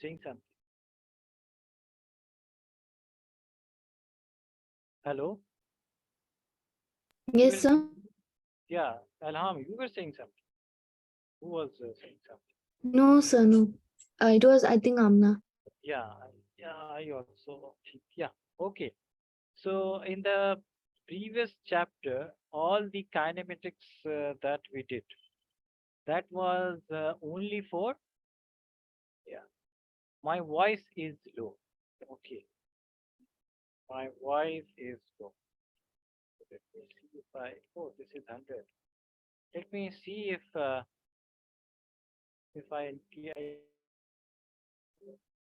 saying something? Hello? You Yes, were, sir. yeah, Alham, you were saying something. Who was saying something? No, sir, no. It was, I think, Amna. Yeah, yeah, I also think, yeah. Okay. So in the previous chapter, all the kinematics that we did, that was only for, yeah, my voice is low. Okay, my voice is low. Let me see if oh, this is 100. Let me see if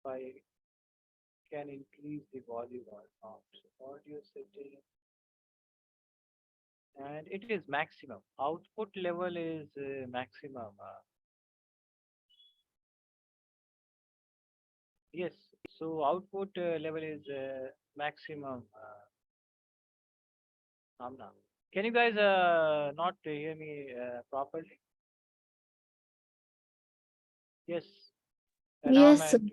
I can increase the volume or not. So audio setting, and it is maximum. Output level is maximum. Yes, so output level is maximum. Amna. Can you guys not hear me properly? Yes, Alham Yes, sir. and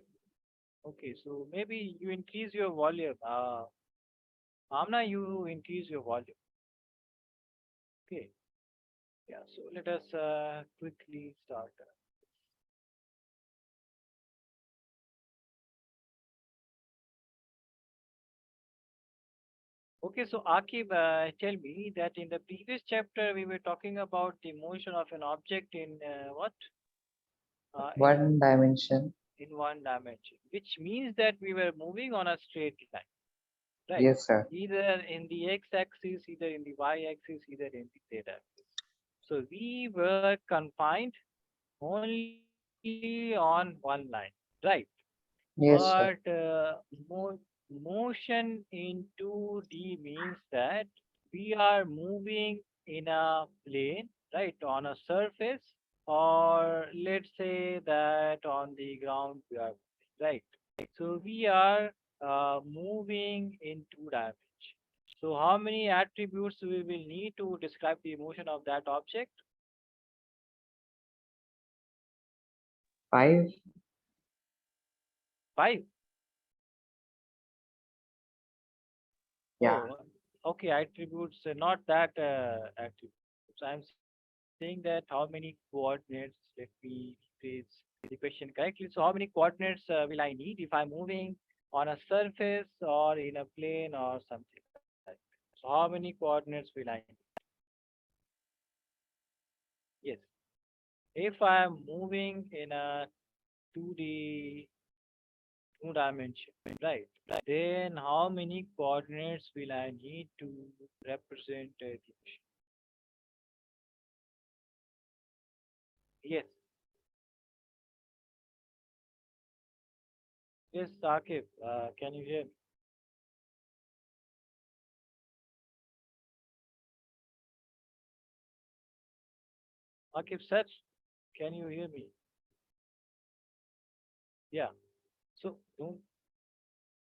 okay, so maybe you increase your volume. Amna, you increase your volume. Okay, yeah. So let us quickly start. Okay, so Akib, tell me that in the previous chapter we were talking about the motion of an object in what? One dimension. In one dimension, which means that we were moving on a straight line, right? Yes, sir. Either in the x-axis, either in the y-axis, either in the z-axis. So we were confined only on one line, right? But Yes, sir. motion in 2D means that we are moving in a plane, right, on a surface, or let's say that on the ground we are moving, right? So we are moving in two dimensions. So how many attributes we will need to describe the motion of that object? 5. Five. Yeah. Oh, okay, attributes, not that attributes. I'm saying that how many coordinates, let me phrase the question correctly. So how many coordinates will I need if I'm moving on a surface or in a plane or something like that? So how many coordinates will I need? Yes. If I'm moving in a 2D, two dimension, right? Then how many coordinates will I need to represent the motion? Yes. Yes, Saqib, can you hear me? Saqib, sir, can you hear me? Yeah. So don't,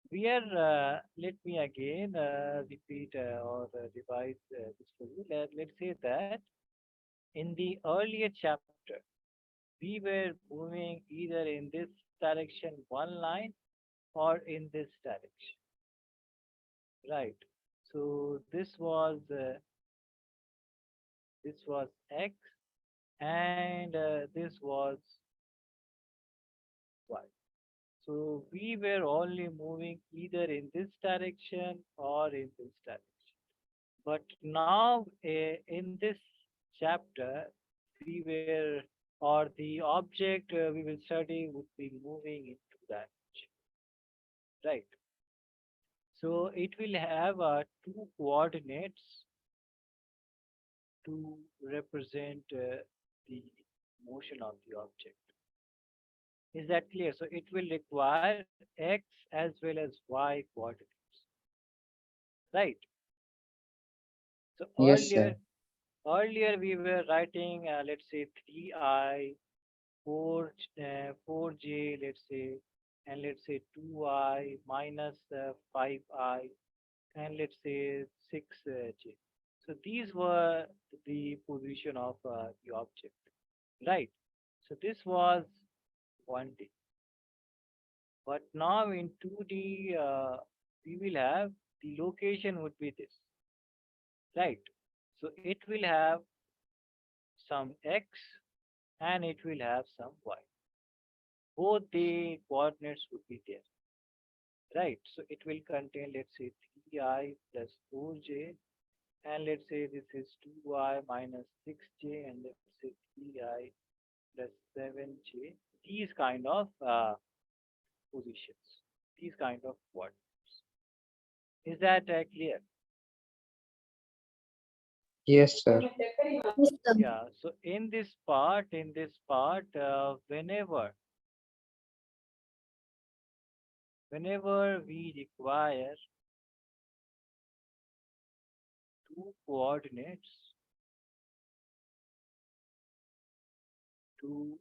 we are, let me again repeat or revise this for you. Let's say that in the earlier chapter, we were moving either in this direction, one line, or in this direction, right? So this was X, and this was Y. So we were only moving either in this direction or in this direction. But now in this chapter, we were, or the object we will study would be moving into that direction, right? So it will have two coordinates to represent the motion of the object. Is that clear? So it will require X as well as Y coordinates, right? So Yes, sir. earlier we were writing, let's say 3i, 4j, let's say, and let's say 2i minus 5i, and let's say 6j. So these were the position of the object, right? So this was 1D. But now in 2D, we will have the location would be this, right? So it will have some x and it will have some y. Both the coordinates would be there, right? So it will contain, let's say, 3i plus 4j, and let's say this is 2i minus 6j, and let's say 3i plus 7j. These kind of positions, these kind of coordinates. Is that clear? Yes, sir. Yes, sir. Yeah. So whenever we require two coordinates to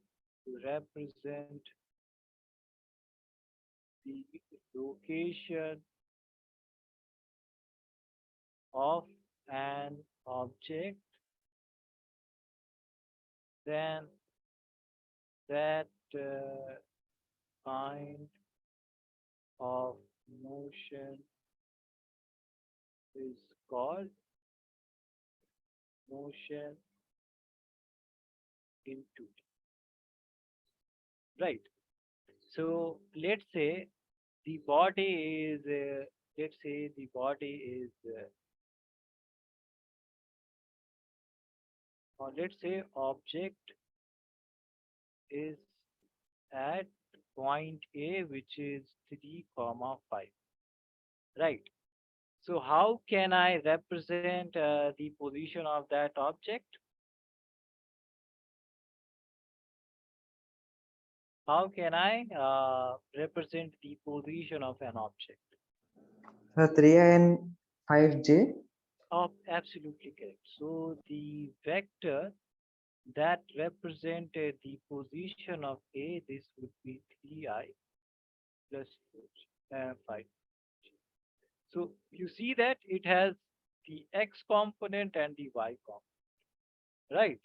represent the location of an object, then that kind of motion is called motion in 2D. Right. So let's say the body is, let's say the body is, or let's say object is at point A, which is 3 comma 5. Right. So how can I represent the position of that object? How can I represent the position of an object? 3 and 5j. Oh, absolutely correct. So the vector that represented the position of A, this would be 3i plus 5. So you see that it has the x component and the y component, right?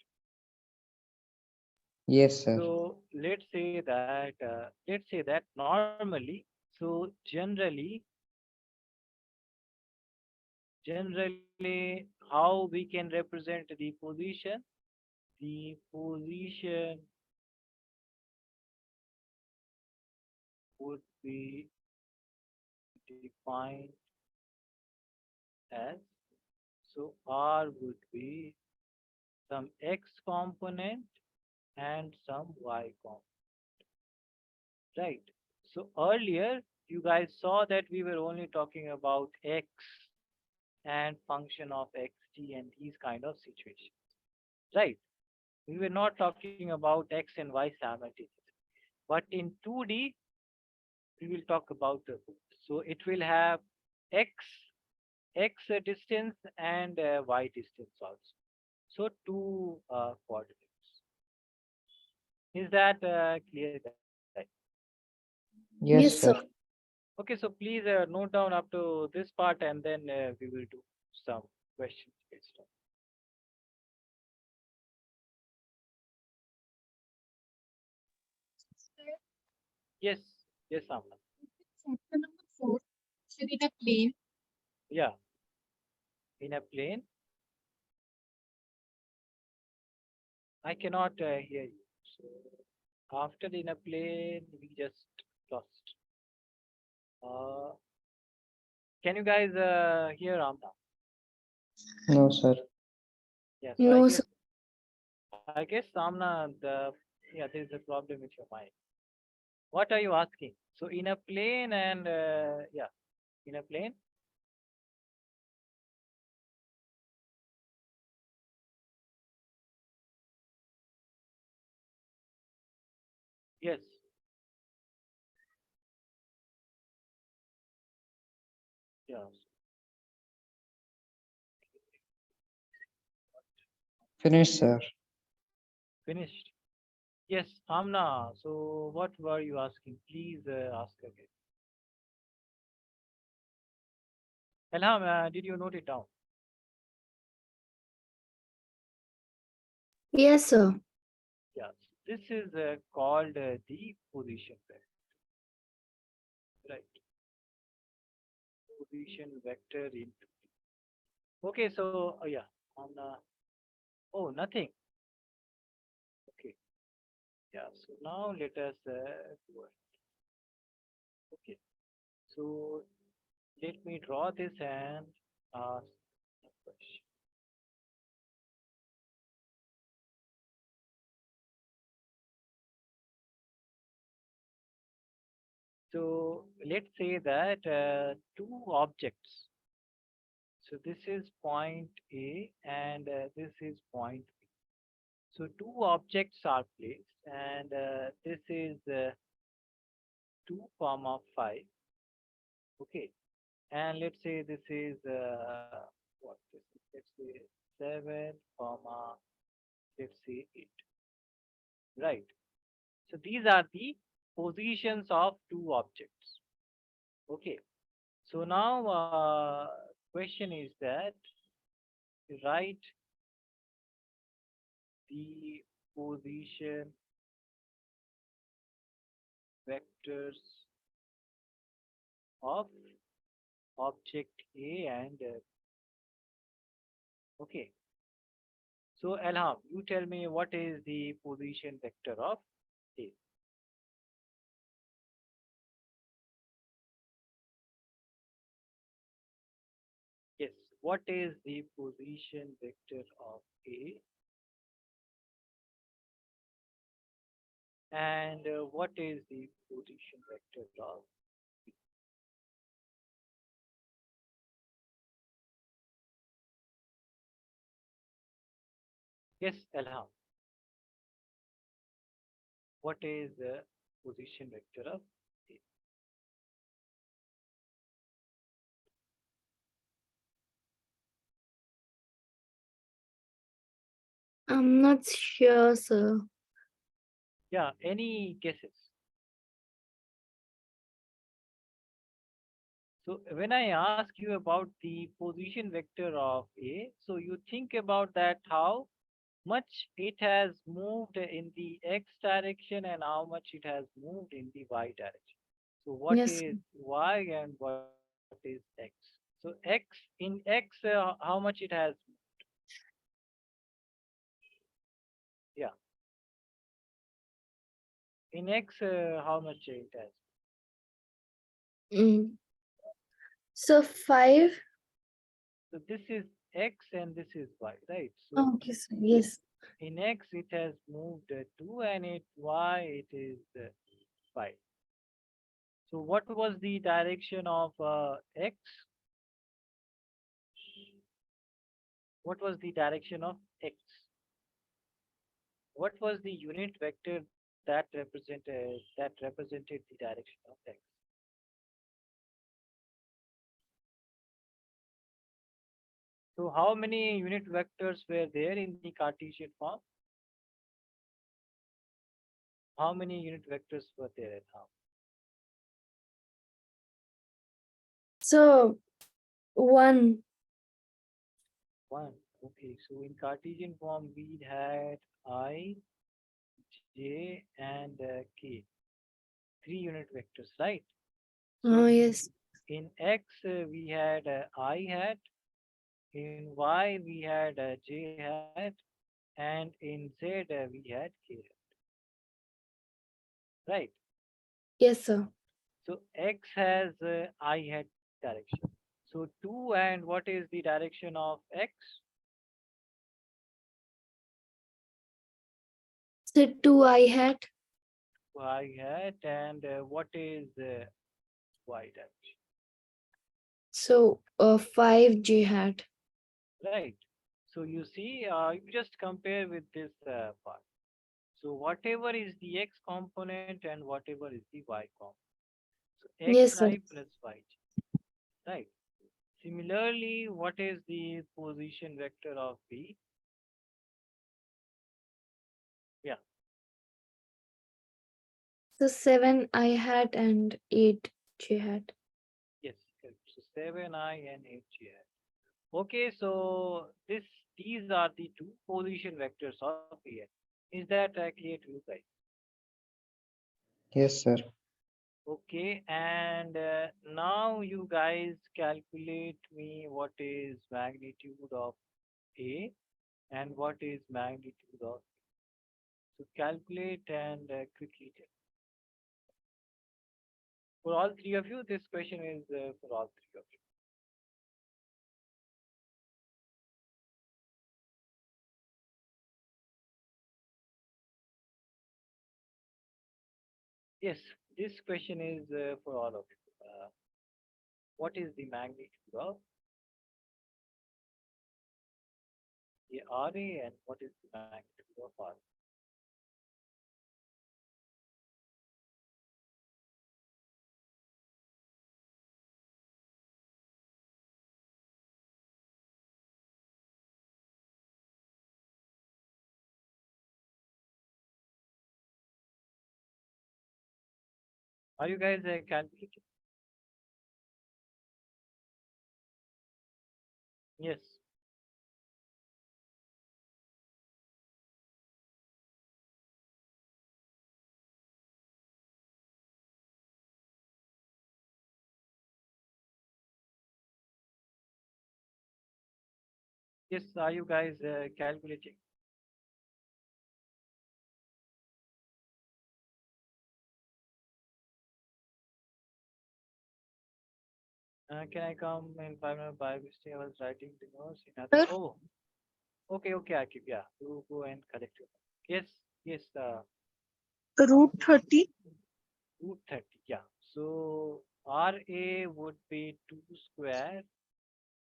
Yes, sir. So let's say that normally, so generally how we can represent the position? The position would be defined as, so R would be some x component and some y component, right? So earlier you guys saw that we were only talking about x and function of xt and these kind of situations, right? We were not talking about x and y simultaneously. But in 2D, we will talk about the both. So it will have x, distance and y distance also. So two coordinates. Is that clear, guys? Yes, Yes, sir. sir. Okay, so please note down up to this part and then we will do some questions based on. Yes, yes, Amna. Chapter number 4, should it a plane? Yeah, in a plane, I cannot hear you. So after in a plane, we just lost. Uh, can you guys hear Amna? No, sir. Yeah, so No, sir. I guess Amna, yeah, there is a problem with your mind. What are you asking? So in a plane and yeah, in a plane, yes, yeah, Finish, sir. finished. Yes, Amna. So what were you asking? Please ask again. Elham, did you note it down? Yes, sir. Yes. This is called the position vector. position vector in. Okay, so yeah, on oh nothing. Okay, yeah. So now let us go ahead. Okay, so let me draw this and ask a question. So let's say that two objects. So this is point A and this is point B. So two objects are placed and this is 2 comma 5. Okay. And let's say this is what this is, let's say 7 comma let's say 8. Right. So these are the positions of two objects. Okay. So now question is that write the position vectors of object A and okay. So Elham, you tell me what is the position vector of A? Yes, what is the position vector of A and what is the position vector of B? Yes, Elham, what is the position vector of A? I'm not sure, sir. Yeah, any guesses? So when I ask you about the position vector of A, so you think about that how much it has moved in the x direction and how much it has moved in the y direction. So what Yes, is sir. y and what is x? So x in x, how much it has? Yeah, in x, how much it has? Mm. So 5. So this is x and this is y, right? So Okay, sir. Yes. in x it has moved 2 and it y it is 5. So what was the direction of x? What was the direction of x? What was the unit vector that represented the direction of x? So how many unit vectors were there in the Cartesian form? How many unit vectors were there and how? So 1. One. Okay, so in Cartesian form we had I, J, and K. Three unit vectors, right? So Oh, yes. in X we had I hat, in Y we had J hat, and in Z we had K hat, right? Yes, sir. So X has I hat direction. So 2 and what is the direction of X? So 2 I had. Y hat and what is Y direction? So 5 J had. Right. So you see, you just compare with this part. So whatever is the X component and whatever is the Y component. So Yes, sir. xi plus yj, right? Similarly, what is the position vector of B? Yeah, So 7 I had and 8 J had. yes, correct. So 7i and 8j. Okay, so these are the two position vectors of A. Is that clear to you guys? Yes, sir. Okay, and now you guys calculate me what is magnitude of A and what is magnitude of. So calculate and quickly tell. For all three of you, this question is for all three of you. Yes, this question is for all of you. What is the magnitude of the RA and what is the magnitude of R? Are you guys calculating? Yes. Yes, are you guys calculating? Can I come in 5 minutes by mistake? I was writing the notes in other. Sir, Oh, okay, Akib. Yeah, you go and collect it. Yes, yes, Root 30. root 30. Yeah. So RA would be 2 square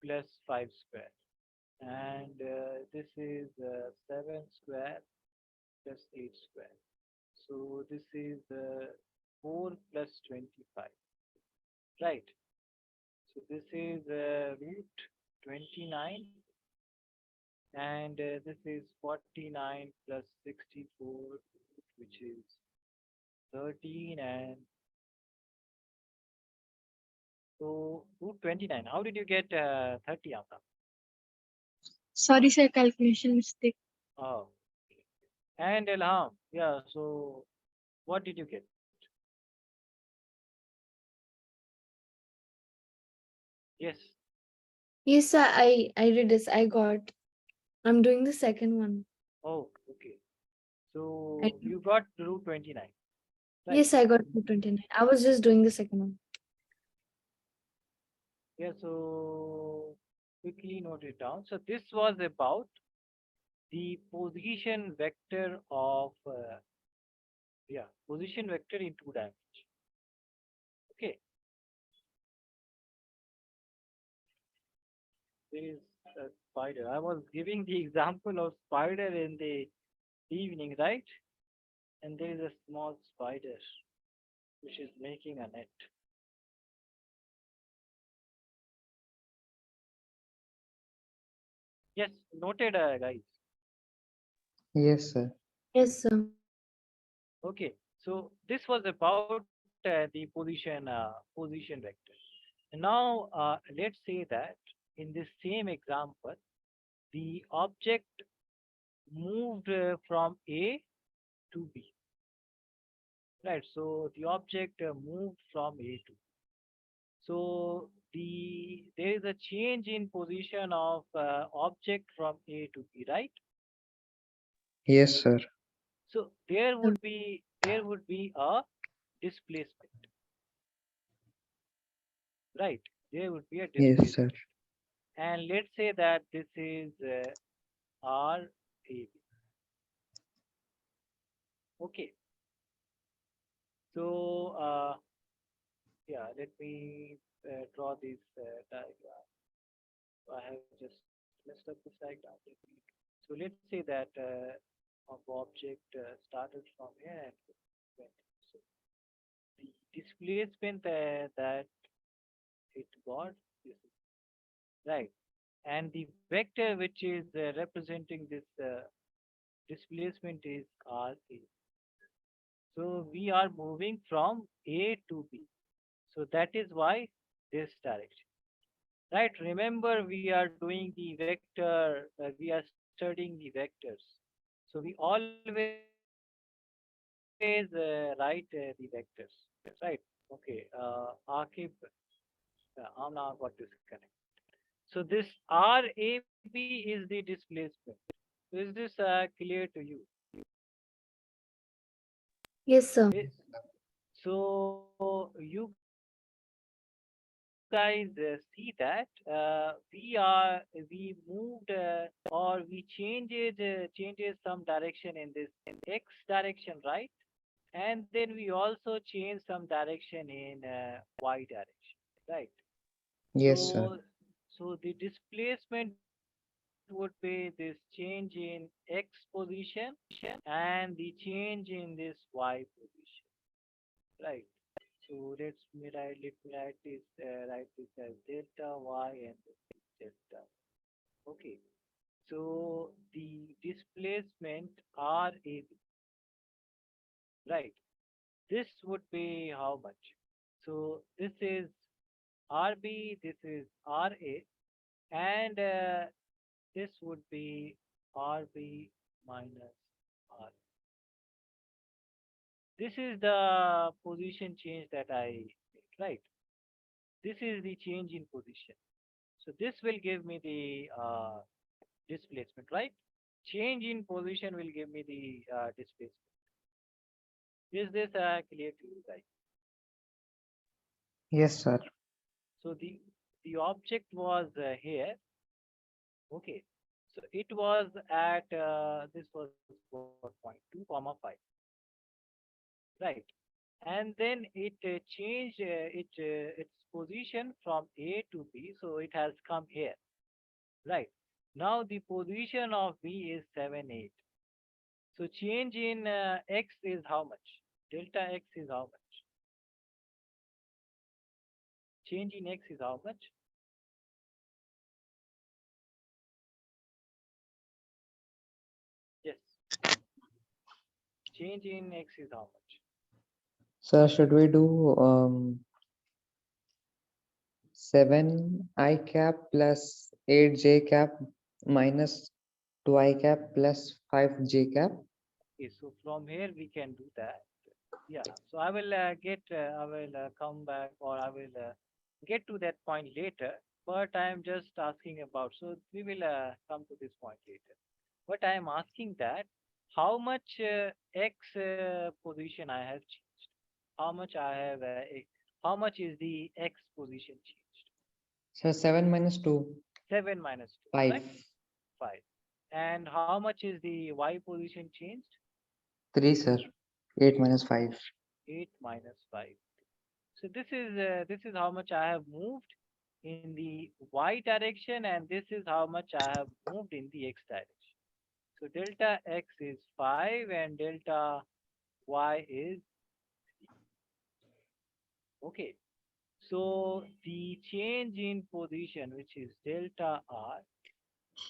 plus 5 square. And this is 7 square plus 8 square. So this is 4 plus 25. Right. So this is root 29 and this is 49 plus 64 which is 13 and so root 29. How did you get 30 Amna? Sorry, sir, calculation mistake. Oh, and Elham. Yeah, so what did you get? Yes. yes, sir. I did this. I got. I'm doing the second one. Oh, okay. I, So you got root 29, right? yes, I got 229. I was just doing the second one. Yeah, so quickly note it down. So this was about the position vector of yeah, position vector in 2 dimensions. Okay, there is a spider. I was giving the example of spider in the evening, right? And there is a small spider which is making a net. Yes, noted, guys. Yes, sir. Yes, sir. Okay, so this was about the position vector. Now, let's say that in this same example, the object moved from A to B. Right. So the object moved from A to B. So there is a change in position of object from A to B, right? Yes, sir. So there would be a displacement, right? There would be a Yes, sir. displacement, and let's say that this is R A B. Okay. So yeah, let me draw this diagram. I have just messed up this diagram. So let's say that of object started from here and went. So the displacement that it got is right, and the vector which is representing this displacement is RA. So we are moving from A to B. So that is why this direction. Right, remember we are doing the vector, we are studying the vectors. So we always write the vectors, right? Okay, Akib, Amna got disconnected. So this RAB is the displacement. Is this clear to you? Yes, sir. Eh, So you guys see that we moved or we changes some direction in this x direction, right? And then we also change some direction in y direction, right? Yes, sir. So the displacement would be this change in x position and the change in this y position, right? So let me write this as delta y and delta. Okay. So the displacement RAB, right? This would be how much? So this is RB, this is RA, and this would be RB minus R. This is the position change that I made, right? This is the change in position. So this will give me the displacement, right? Change in position will give me the displacement. Is this clear to you guys? Yes, sir. So the object was here. Okay. So it was at this was what point 2, 5, right? And then it changed its position from A to B, so it has come here, right? Now the position of B is 7, 8. So change in x is how much? Delta x is how much? Change in x is how much? Yes. Change in x is how much? Sir, should we do 7 I cap plus 8 J cap minus 2 I cap plus 5 J cap? Okay, so from here we can do that. Yeah. So I will come back or I will get to that point later. But I am just asking about. So we will come to this point later. But I am asking that how much x position I have changed. How much I have. How much is the x position changed? So 7 minus 2, 7 minus 2, 5. right? 5. And how much is the y position changed? 3, sir. 8 minus 5. 8 minus 5. So this is how much I have moved in the y direction, and this is how much I have moved in the x direction. So delta x is 5 and delta y is okay. So the change in position, which is delta r,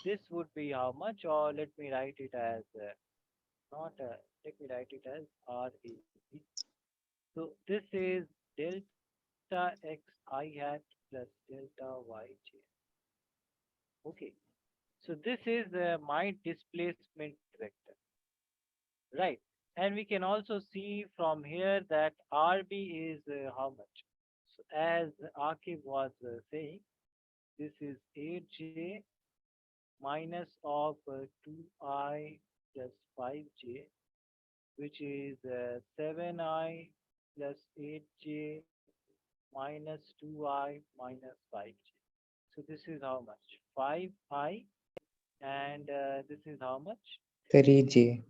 this would be how much? Or let me write it as not. Let me write it as r a b. So this is delta x I hat plus delta y j. Okay. So this is my displacement vector, right? And we can also see from here that RB is how much? So as Akib was saying, this is 8j minus of 2i plus 5j, which is 7i plus 8j minus 2i minus 5j. So this is how much? 5i and this is how much? 3J.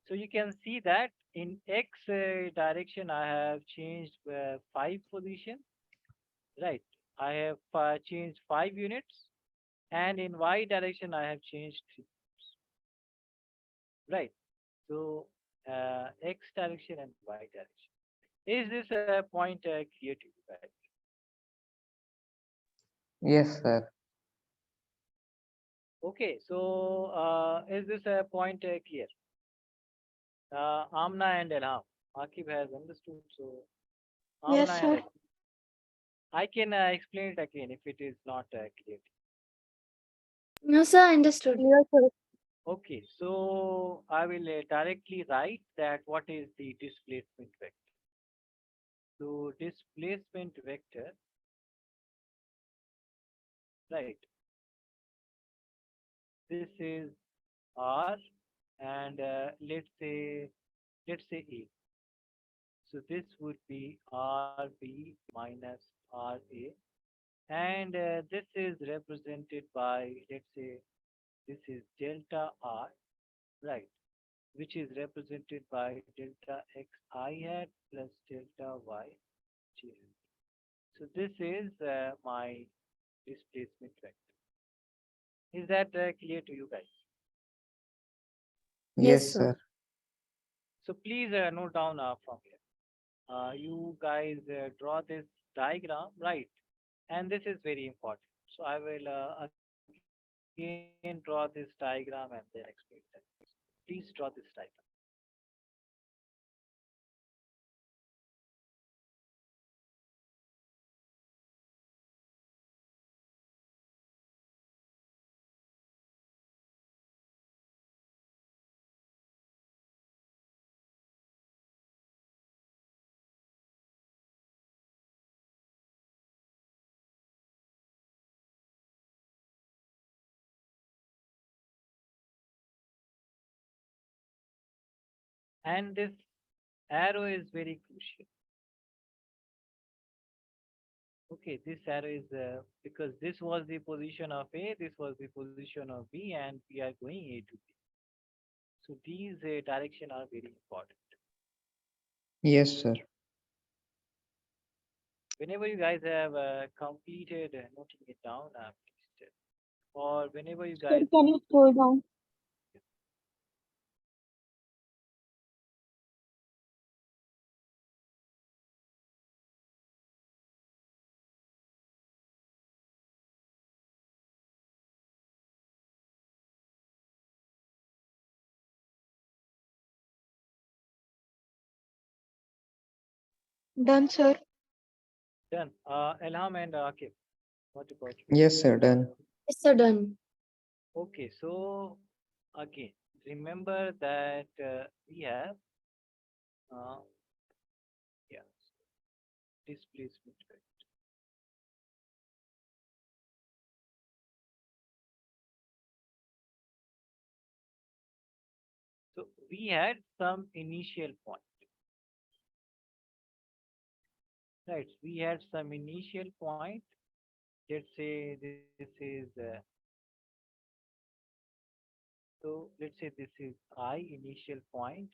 So you can see that in x direction I have changed 5 position, right? I have changed 5 units, and in y direction I have changed 3, right? So x direction and y direction. Is this a point clear to you guys? Yes, sir. Okay, so is this a point clear? Amna and Elham. Akib has understood, so Amna Yes, and sir. Elham. I can explain it again if it is not clear. No, sir, understood. Yes, sir. Okay, so I will directly write that what is the displacement vector. So displacement vector, right? This is R, and let's say A. So this would be RB minus RA, and this is represented by, let's say, this is delta R, right? Which is represented by delta X I hat plus delta Y J hat. So this is my displacement vector. Is that clear to you guys? Yes, Yes, sir. sir. So please note down from here. You guys draw this diagram, right? And this is very important. So I will again draw this diagram and then explain that. Please draw this diagram. And this arrow is very crucial. Okay, this arrow is because this was the position of A, this was the position of B, and we are going A to B. So these direction are very important. Yes, sir. Whenever you guys have completed noting it down, please tell. Or whenever you Sir, guys can want you to. scroll down? Done, sir. Done. Elham and Akif, what about you? Yes, sir. Done. Yes, sir. Done. Okay, so again, remember that we have, uh, yeah, displacement vector. So we had some initial point, right? We had some initial point. Let's say this is, so let's say this is I initial point,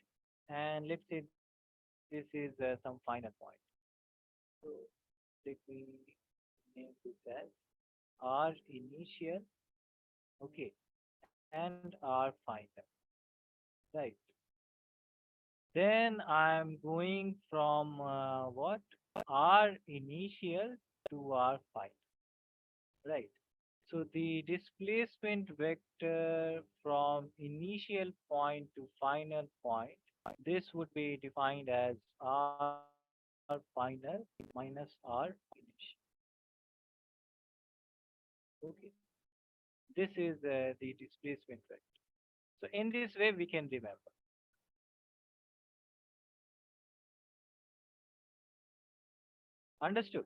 and let's say this is some final point. So let me name this as R initial, okay, and R final, right? Then I'm going from what? R initial to R final, right? So the displacement vector from initial point to final point, this would be defined as R final minus R initial. Okay, this is the displacement vector. So in this way, we can remember. Understood?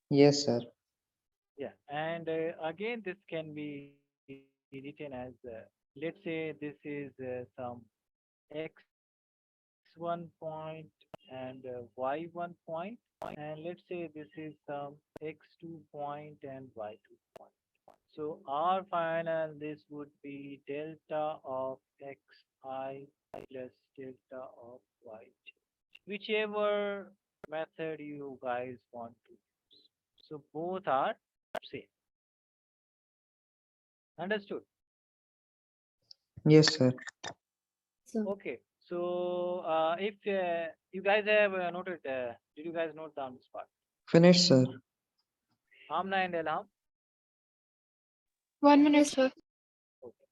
Yes, sir. Yeah. And again, this can be written as, let's say this is some x1 point and y1 point, and let's say this is some x2 point and y2 point. So R final, this would be delta of xi plus delta of yj, whichever method you guys want to use. So both are same. Understood? Yes, sir. Sir. Okay. So if you guys have noted, did you guys note down this part? Finished, sir. Amna and Elham. 1 minute, Yes. sir. Okay.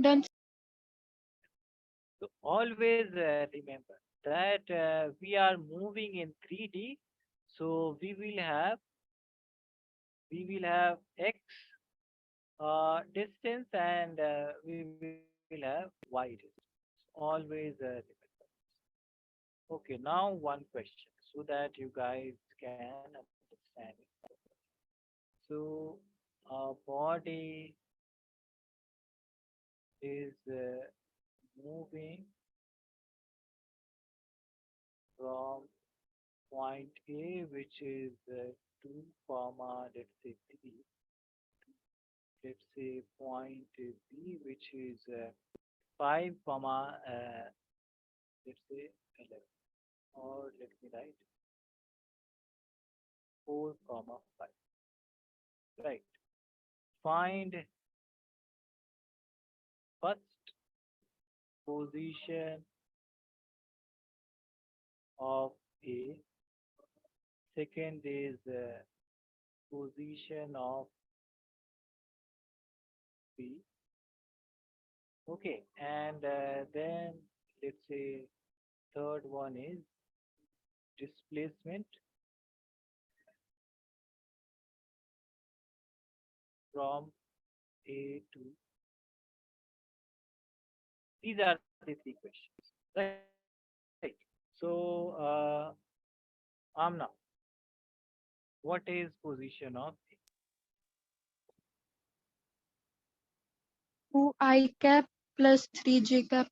Done. So always remember that we are moving in 3D. So we will have x distance, and we will have y distance. Always remember. Okay, now one question so that you guys can understand it. So our body is moving from point A, which is 2 comma, let's say 3, let's say point B, which is 5 comma, let's say 11, or let me write 4 comma 5. Right. Find first position of A. Second is position of B. Okay, and then let's say third one is displacement from A to. These are the three questions, right? So, Amna, what is position of 2I cap plus 3J cap.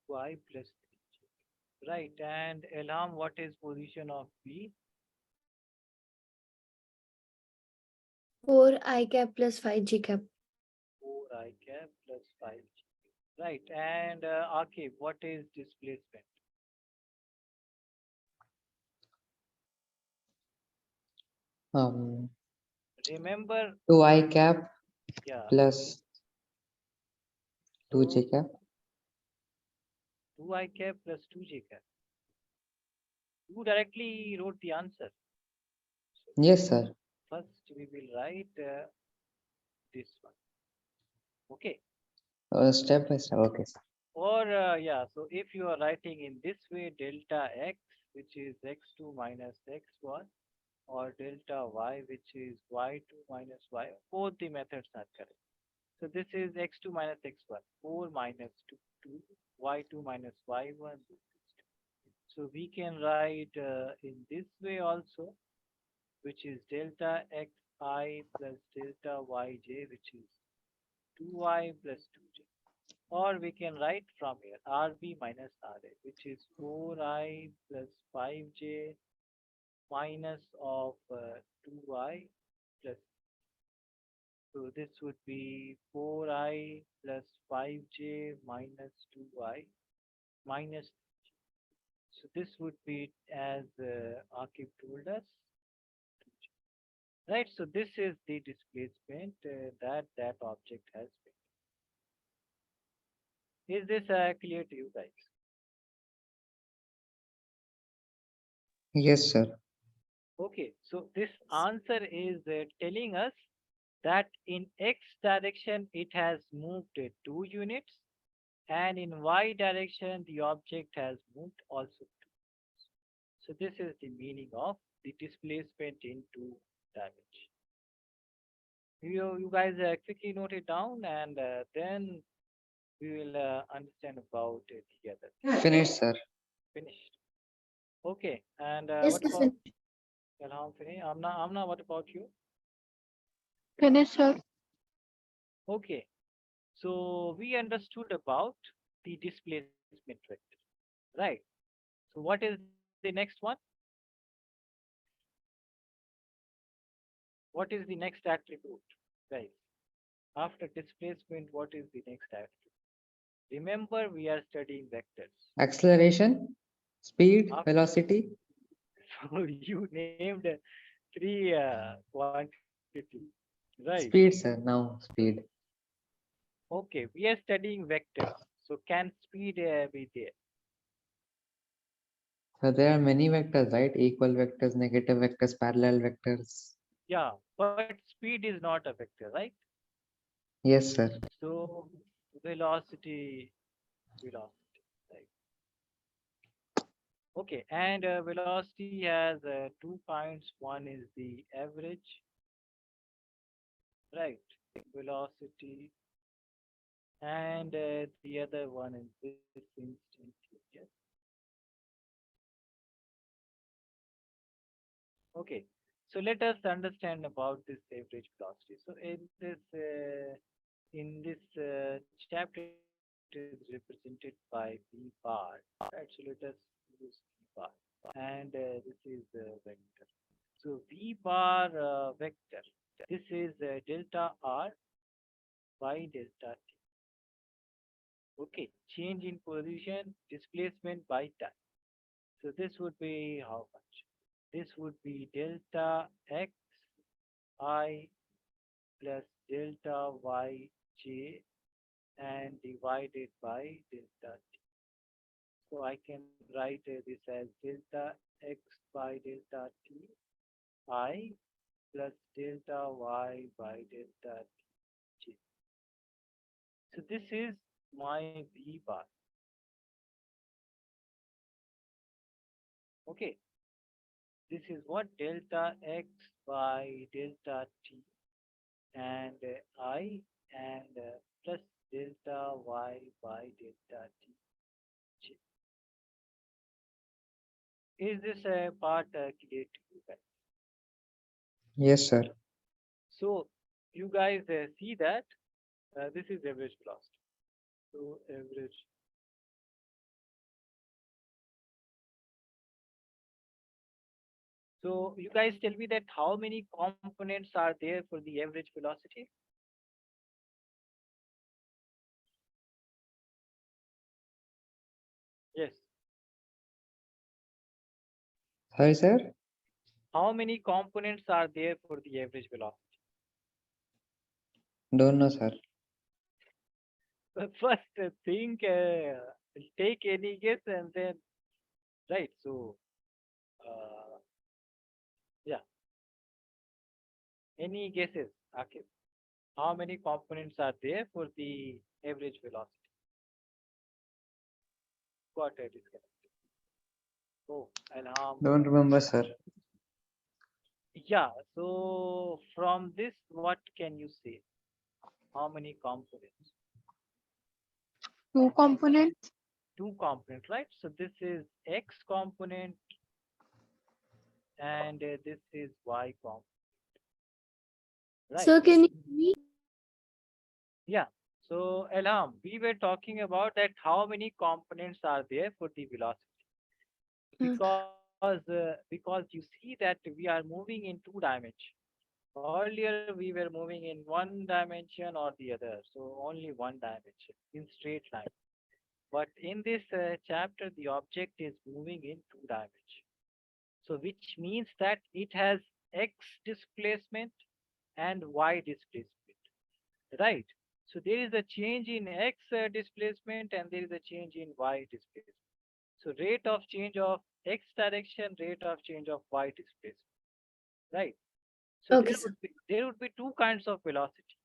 y plus 3? Right, and Elham, what is position of B? 4 I cap plus 5 G cap. 4 I cap plus 5. Right, and Akib, what is displacement? Um, Remember, 2I cap yeah, plus 2J so cap. 2 I cap plus 2J cap. You directly wrote the answer. So Yes, sir. first we will write this one. Okay. Step by step. Okay, sir. Or yeah, so if you are writing in this way, delta x, which is x2 minus x1, or delta y, which is y2 minus y, both the methods are correct. So this is x2 minus x1, 4 minus 2, 2, y2 minus y1. So we can write in this way also, which is delta xi plus delta yj, which is 2y plus 2j. Or we can write from here RB minus RA, which is 4i plus 5j minus of 2i plus. So this would be 4i plus 5j minus 2i minus. So this would be as Akib told us. Right, so this is the displacement that object has been. Is this clear to you guys? Yes, sir. Okay, so this answer is telling us that in x direction it has moved 2 units, and in y direction the object has moved also 2. So this is the meaning of the displacement in 2 dimension. You guys quickly note it down, and then we will understand about it together. Finished, sir. Finished. Okay, and Yes, what sir. about Ilham? Finished. Amna, what about you? Finish, sir. Okay, so we understood about the displacement vector, right? So what is the next one? What is the next attribute, guys? After displacement, what is the next attribute? Remember, we are studying vectors. Acceleration, speed, After, velocity. so you named three quantity, right? Speed, sir. Now speed. Okay, we are studying vectors. So can speed be there? So there are many vectors, right? Equal vectors, negative vectors, parallel vectors. Yeah, but speed is not a vector, right? Yes, sir. So velocity, velocity, right? Okay, and velocity has two kinds. One is the average, right? Velocity, and the other one is this instantaneous. Okay, so let us understand about this average velocity. So in this chapter, it is represented by V bar, right? So let us use V bar, and this is vector. So V bar vector. This is delta R by delta T. Okay, change in position, displacement by time. So this would be how much? This would be delta X I plus delta Yj and divided by delta T. So I can write this as delta X by delta T I plus delta Y by delta T. So this is my V bar. Okay, this is what delta X by delta T and I and plus delta Y by delta T. Is this a part clear to you guys? Yes, sir. So you guys see that this is average velocity. So average. So you guys tell me that how many components are there for the average velocity? Yes. Sorry, sir. How many components are there for the average velocity? Don't know, sir. First, think, take any guess, and then right. So, uh, yeah, any guesses, Akif? How many components are there for the average velocity? Got it. Disconnected. Oh, Alham. Don't remember, sir. Yeah. So from this, what can you say? How many components? Two components. Two components, right? So this is X component and this is Y component, right? So can you hear me? Yeah. So Elham, we were talking about that how many components are there for the velocity Uh, because you see that we are moving in two dimensions. Earlier we were moving in one dimension or the other, so only one dimension in straight line. But in this chapter, the object is moving in two dimensions. So which means that it has x displacement and y displacement, right? So there is a change in x displacement and there is a change in y displacement. So rate of change of x direction, rate of change of y displacement, right? So okay, sir. there would be two kinds of velocity.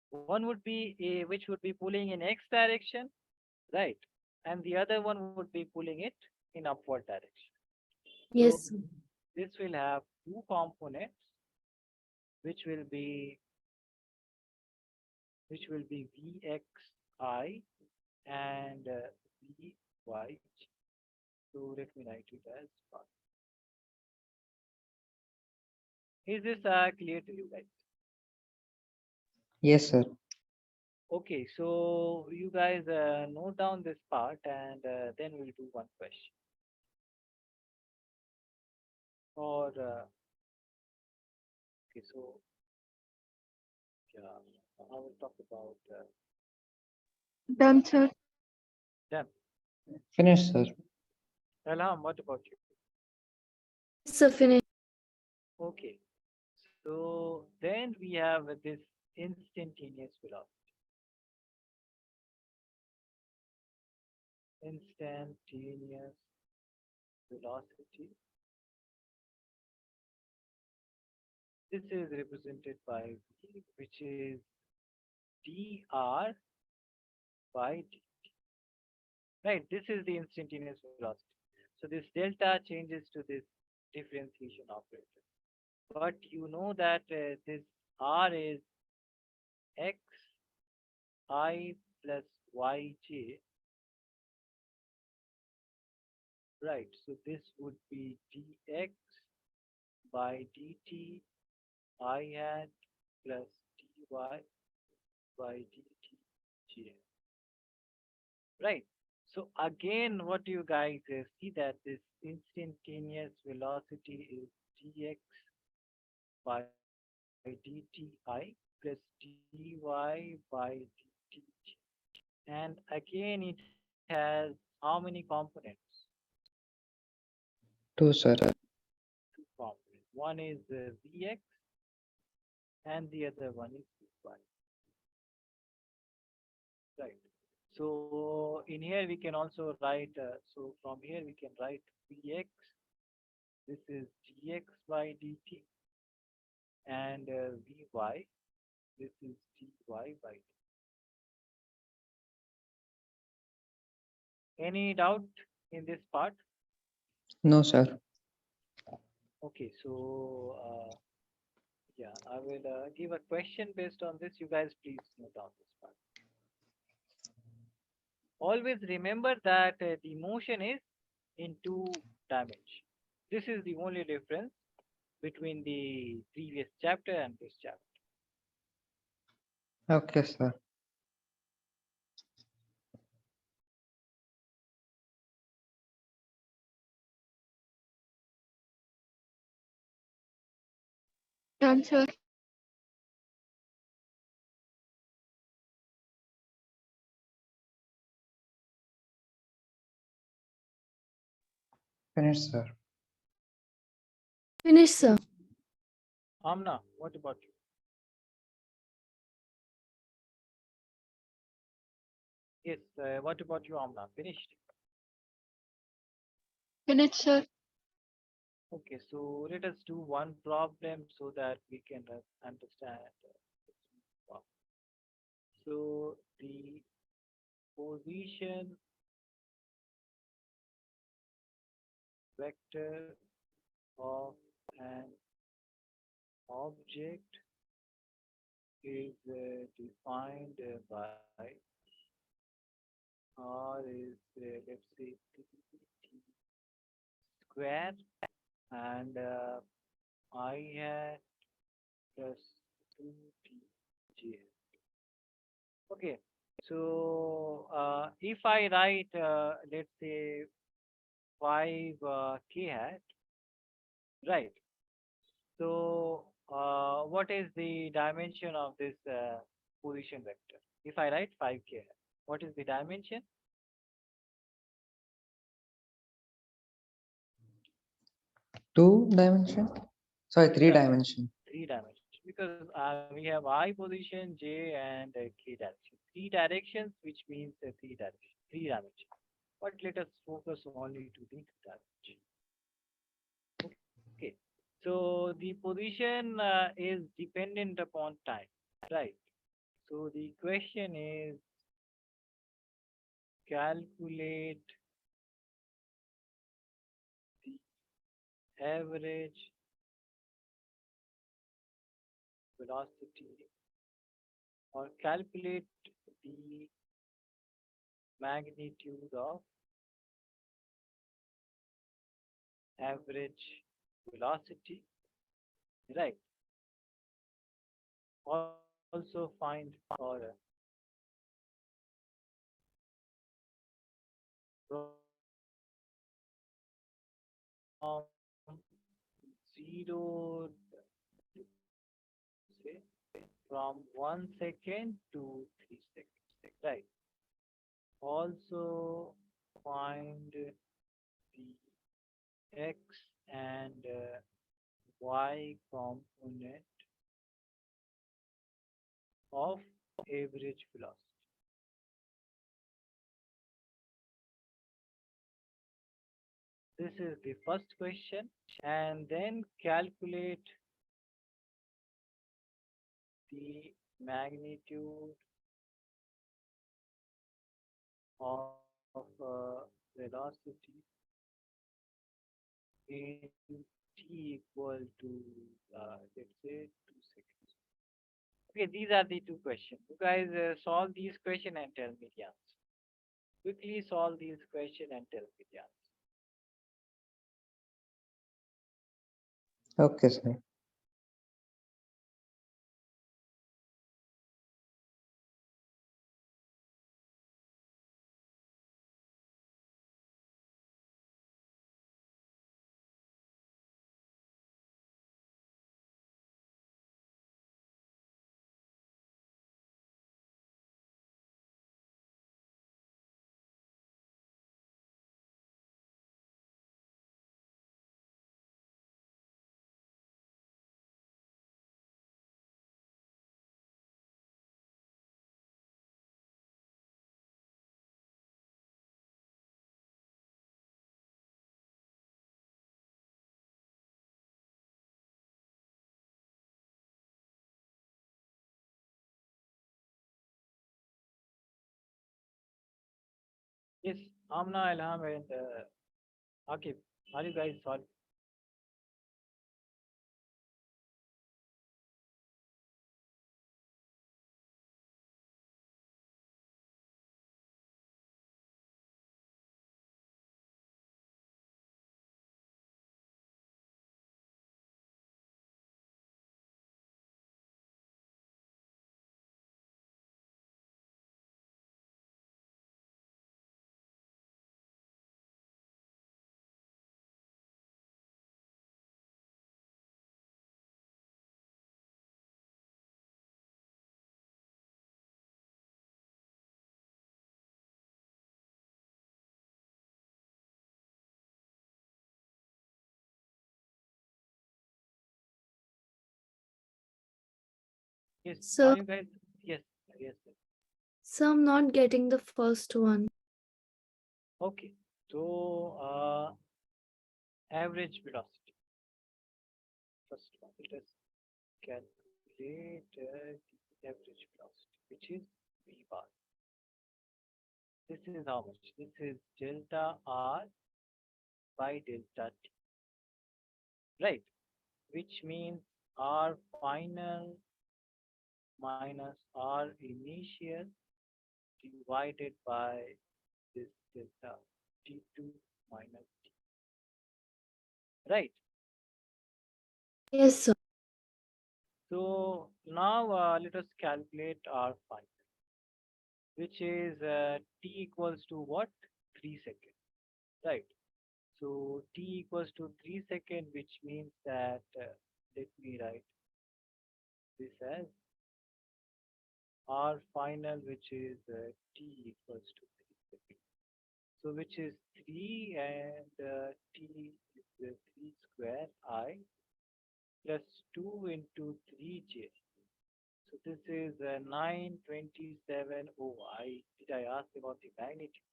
One would be a which would be pulling in x direction, right? And the other one would be pulling it in upward direction. So Yes, sir. this will have two components, which will be Vxi and Vy. So let me write it as one. Is this clear to you guys? Yes, sir. Okay, so you guys note down this part and then we'll do one question. Or okay, so yeah, I will talk about Done, sir. them. Finish, sir. Alham, what about you? Yes, sir. Finish. Okay, so then we have this instantaneous velocity. Instantaneous velocity. This is represented by V, which is dr by dt. Right, this is the instantaneous velocity. So this delta changes to this differentiation operator. But you know that this R is x I plus yj, right? So this would be dx by dt I hat plus dy by dt j, right? So again, what you guys see that this instantaneous velocity is dx by dt I plus dy by dt j. And again, it has how many components? Two, sir. Two components. One is Vx and the other one is Vy. Right. So in here we can also write, so from here we can write Vx, this is dx by dt, and Vy, this is dy by dt. Any doubt in this part? No, sir. Okay, so yeah, I will give a question based on this. You guys please note down this part. Always remember that the motion is in two dimensions. This is the only difference between the previous chapter and this chapter. Okay, sir. Done, sir. Finish, sir. Finish, sir. Amna, what about you? Yes, what about you, Amna? Finished? Finish, sir. Okay, so let us do one problem so that we can understand. Wow. So the position vector of an object is defined by R is let's say 2t square and I hat plus 2tj. Okay, so if I write let's say 5 k hat, right? So what is the dimension of this position vector? If I write 5k hat, what is the dimension? Two dimension? Sorry, three Yeah, dimension. three dimensions because we have I position, j, and k direction. Three directions, which means three directions, three dimensions. But let us focus only to the two dimension. Okay. So the position is dependent upon time, right? So the question is calculate the average velocity or calculate the magnitude of average velocity, right? Also find or from 0 say from 1 second to 3 seconds, right? Also find the x and y component of average velocity. This is the first question, and then calculate the magnitude of velocity in t equal to, let's say, 2 seconds. Okay, these are the two questions. You guys solve these questions and tell me the answer. Quickly solve these questions and tell me the answer. Okay, sir. Yes, Amna, Ilham, and Akib, are you guys solving? Yes, So, are you guys? Yes, yes. Yes. so I'm not getting the first one. Okay, so average velocity. First one, let us calculate the average velocity, which is v bar. This is how much? This is delta r by delta t, right? Which means r final minus r initial divided by this delta t2 minus t, right? Yes, sir. So now let us calculate r final, which is t equals to what? 3 seconds, right? So t equals to 3 seconds, which means that, let me write this as r final, which is t equals to 3 seconds. So which is 3 and t is 3 square I plus 2 into 3j. So this is 927. Oh, did I ask about the magnitude?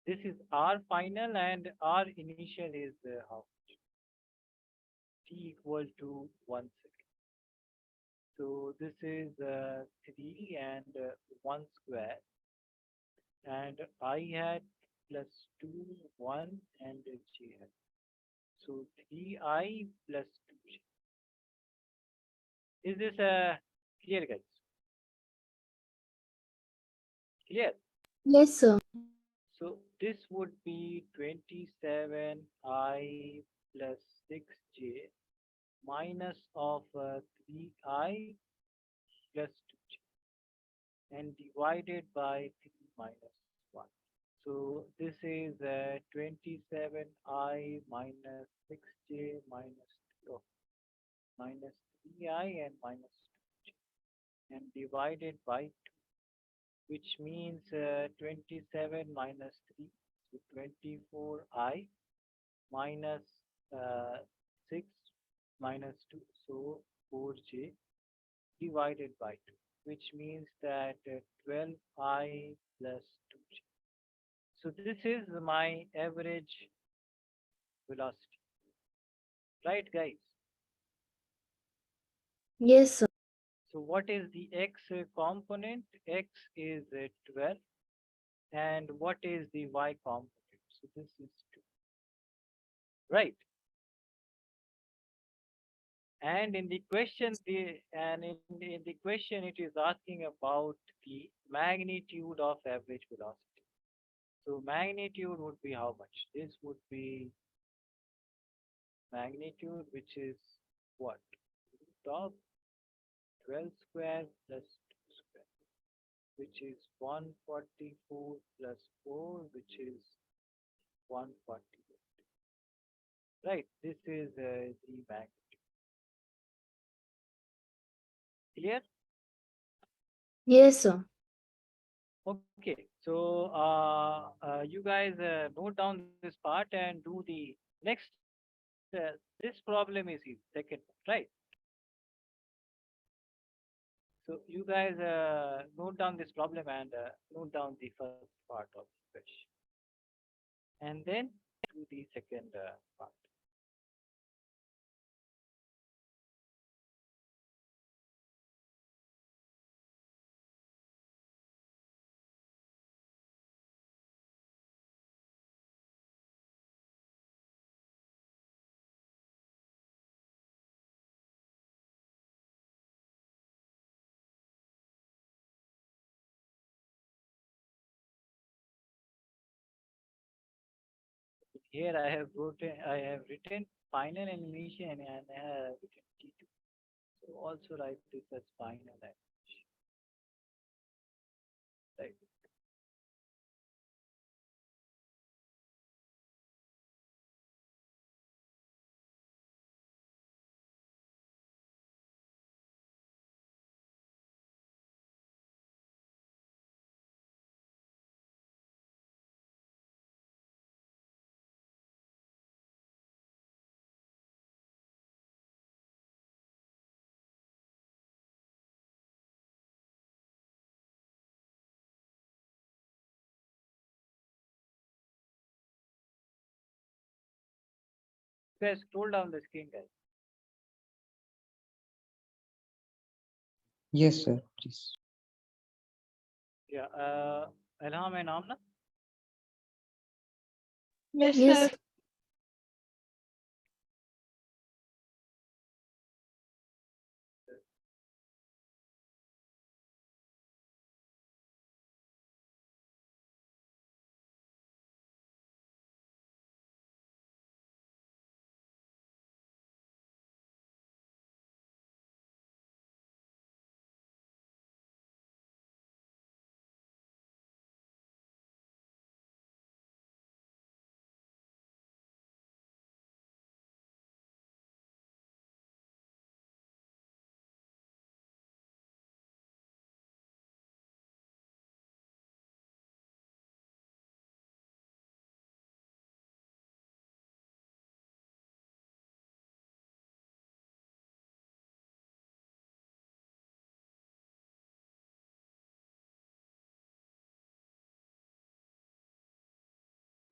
This is R final and R initial is how much? T equal to 1 second. So this is 3 and 1 square, and I had plus 2, 1 and j hat. So 3i plus 2j. Is this clear, guys? Clear? Yes, sir. So this would be 27i plus 6j minus of 3i plus 2j and divided by 3 minus 1. So this is 27i minus 6j minus 2, minus 3i and minus 2j and divided by 2, which means 27 minus 3, so 24i minus uh, 6 minus 2, so 4j divided by 2, which means that 12i plus 2j. So this is my average velocity, right, guys? Yes, sir. So what is the x component? X is 12, and what is the y component? So this is right? And in the question, in the question, it is asking about the magnitude of average velocity. So magnitude would be how much? This would be magnitude, which is what? Top 12 square plus 2 square, which is 144 plus 4, which is 148. Right, this is the magnitude. Clear? Yes, sir. Okay, so you guys note down this part and do the next. This problem is the second one, right? So you guys note down this problem and note down the first part of the question, and then do the second part. Here I have written final animation and I have written T2. So also write this as final animation, right? You guys scroll down the screen, guys. Yes, sir, please. Yeah. Elham and Amna. Yes, Yes. sir.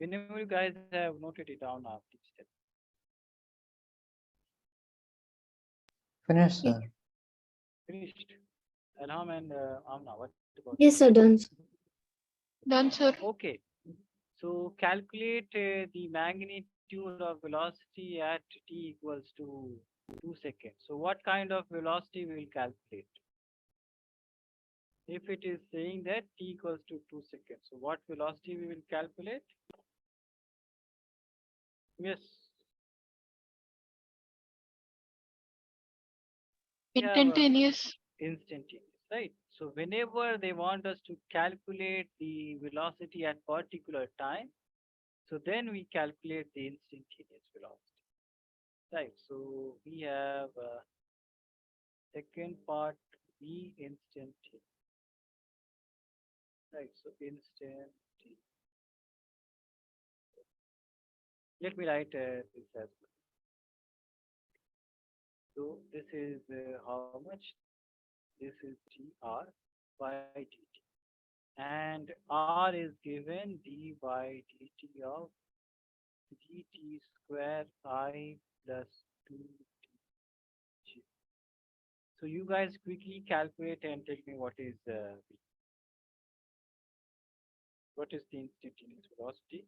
Whenever you guys have noted it down now, please tell. Finish, sir. Finished. Elham and Amna, what about you? Yes, sir. Done. Done, sir. Okay. So calculate the magnitude of velocity at t equals to 2 seconds. So what kind of velocity we will calculate? If it is saying that t equals to 2 seconds, so what velocity we will calculate? Yes, we have Instantaneous. instantaneous, right? So whenever they want us to calculate the velocity at particular time, so then we calculate the instantaneous velocity, right? So we have second part v instantaneous, right? So instant. Let me write this as well. So this is how much? This is dr by dt. And r is given d by dt of dt square I plus 2t. So you guys quickly calculate and tell me what is the instantaneous velocity.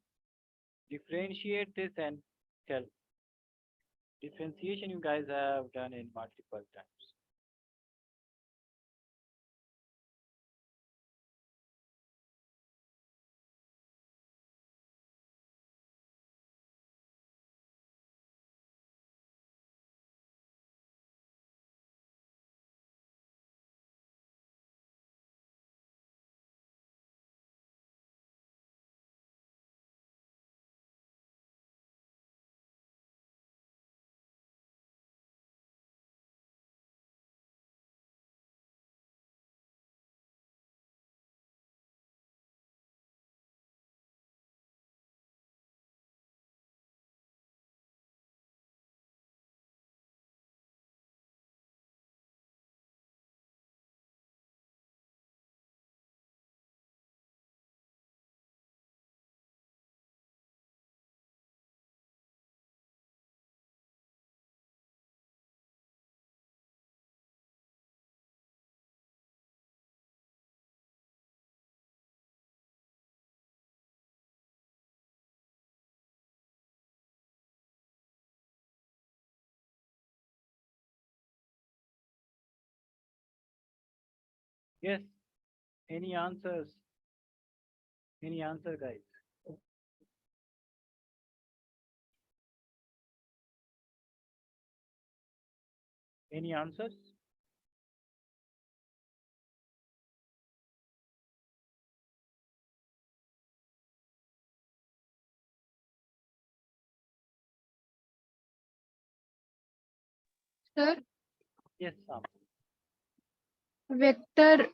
Differentiate this and tell. Differentiation you guys have done in multiple times. Yes. Any answers? Any answer, guys? Any answers? Sir, Yes, Sam. vector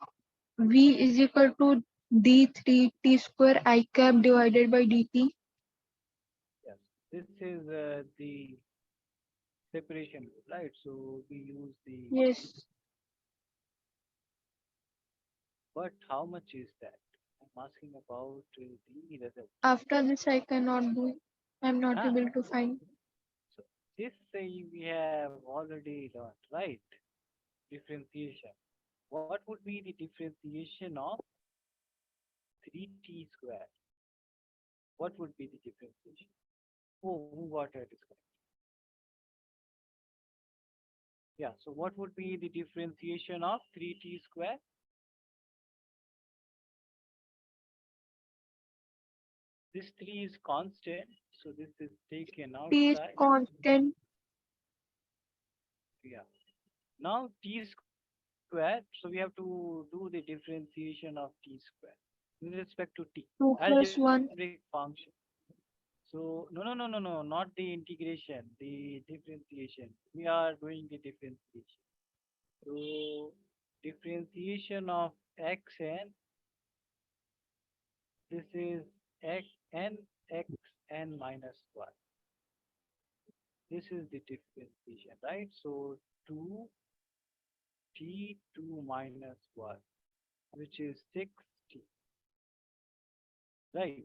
V is equal to d3 t square I cap divided by dt. Yes. This is the separation rule, right? So we use the, Yes. but how much is that? I'm asking about the result. After this, I cannot do. I'm not Ah, able to find. so this we have already learned, right? Differentiation. What would be the differentiation of 3t square? What would be the differentiation? Oh, who got it? Is correct. Yeah, so what would be the differentiation of 3t square? This 3 is constant, so this is taken T is outside. constant. Yeah. Now t square, so we have to do the differentiation of t square with respect to t. 2 Algebraic plus 1. function. So no, not the integration, the differentiation. We are doing the differentiation. So differentiation of xn, this is x n x n minus 1. This is the differentiation, right? So 2 t2 minus 1, which is 6t, right?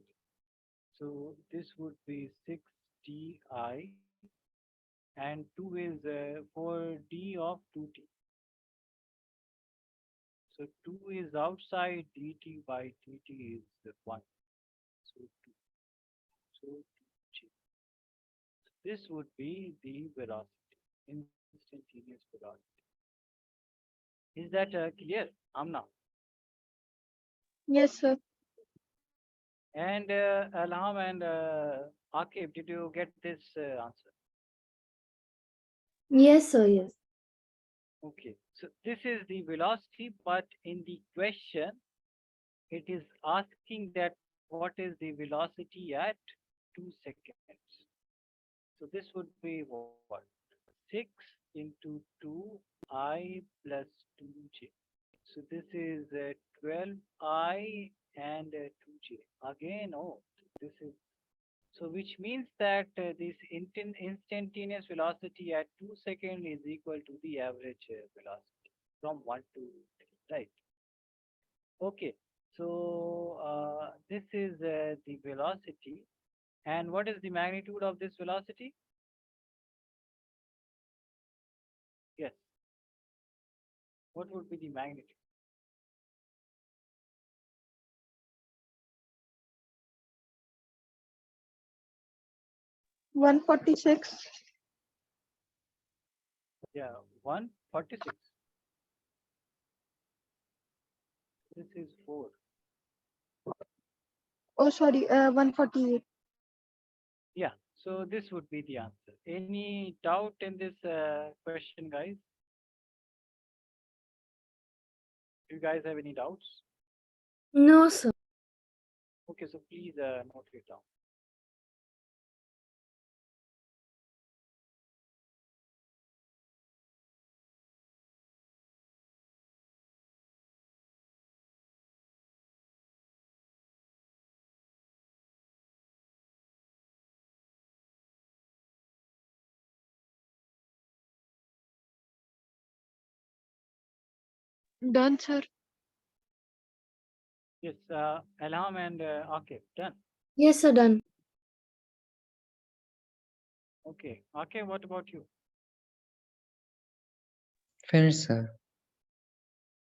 So this would be 6ti, and 2 is for d of 2t. So 2 is outside dt by dt is 1. So 2. So 2g. This would be the velocity, instantaneous velocity. Is that clear, Amna? Yes, sir. And Alham and Akib, did you get this answer? Yes, sir. Yes. Okay, so this is the velocity, but in the question, it is asking that what is the velocity at 2 seconds. So this would be what? 6 into 2i plus 2j. So this is 12i and 2j. Again, oh, this is so which means that this instantaneous velocity at 2 seconds is equal to the average velocity from 1 to 3, right? Okay, so this is the velocity, and what is the magnitude of this velocity? Yes, what would be the magnitude? 146. Yeah, 146. This is 4. Oh, sorry, 148. Yeah, so this would be the answer. Any doubt in this question, guys? Do you guys have any doubts? No, sir. Okay, so please note it down. Done, sir. Yes, Alham and Akif, done. Yes, sir, done. Okay, Akif, what about you? Finished, sir.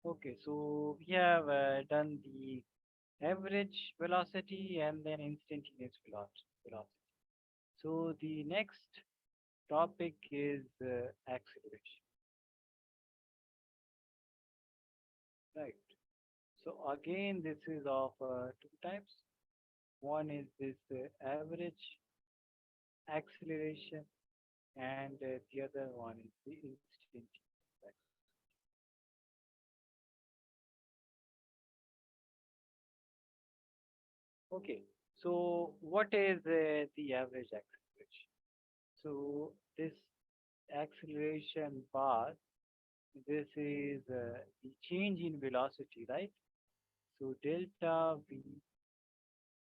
Okay, so we have done the average velocity and then instantaneous velocity. So the next topic is acceleration, right? So again, this is of two types. One is this average acceleration, and the other one is the instantaneous acceleration. Okay, so what is the average acceleration? So this acceleration bar, this is the change in velocity, right? So delta v